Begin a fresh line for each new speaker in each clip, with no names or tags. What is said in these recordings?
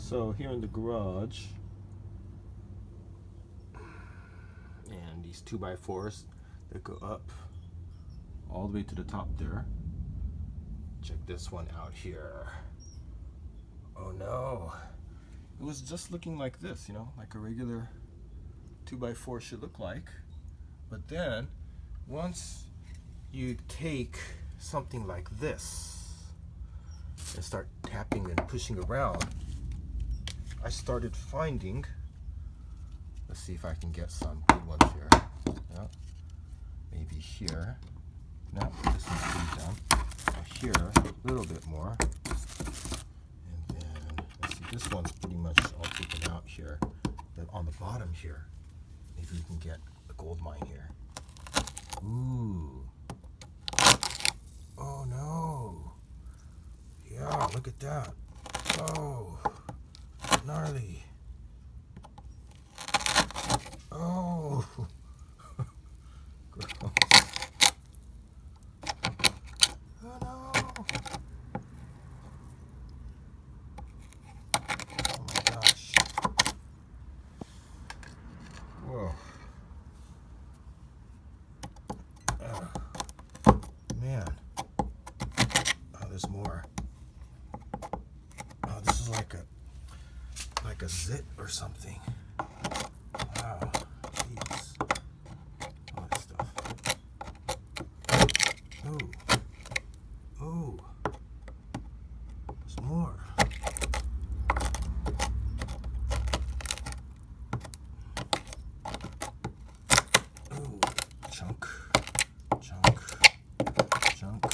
So here in the garage, and these 2x4s that go up all the way to the top there. Check this one out here. Oh no. It was just looking like this, you know, like a regular 2x4 should look like. But then, once you take something like this and start tapping and pushing around, I started finding, let's see if I can get some good ones here. Yeah. Maybe here. No, this one's pretty done. Here, a little bit more. And then, let's see, this one's pretty much all taken out here. But on the bottom here, maybe we can get a gold mine here. Ooh. Oh no. Yeah, look at that. Oh. Gnarly. Oh. Gross. Oh no. Oh my gosh. Whoa. Man. Oh, there's more. Oh, this is like a zit or something. Wow. Jeez. All that stuff. Oh. Oh. There's more. Oh. Chunk. Chunk. Chunk.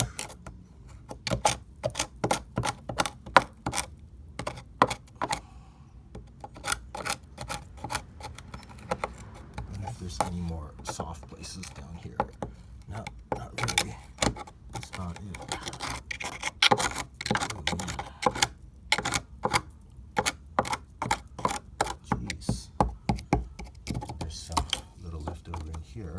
If there's any more soft places down here. No, not really. That's about it. Oh man. Jeez. There's some little leftover in here.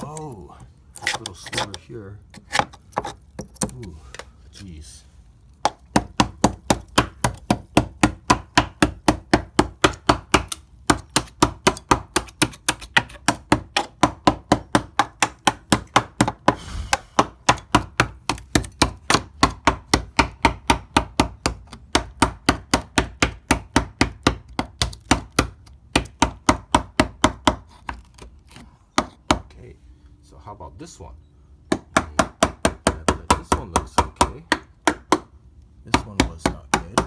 Oh, this little sliver here. Ooh, jeez. So how about this one? This one looks okay. This one was not good.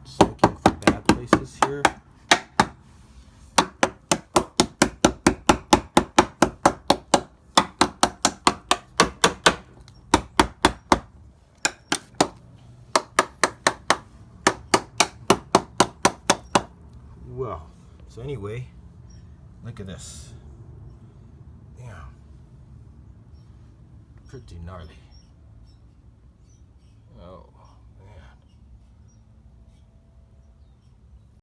Just looking for bad places here. Well, so anyway, look at this. Yeah, pretty gnarly. Oh.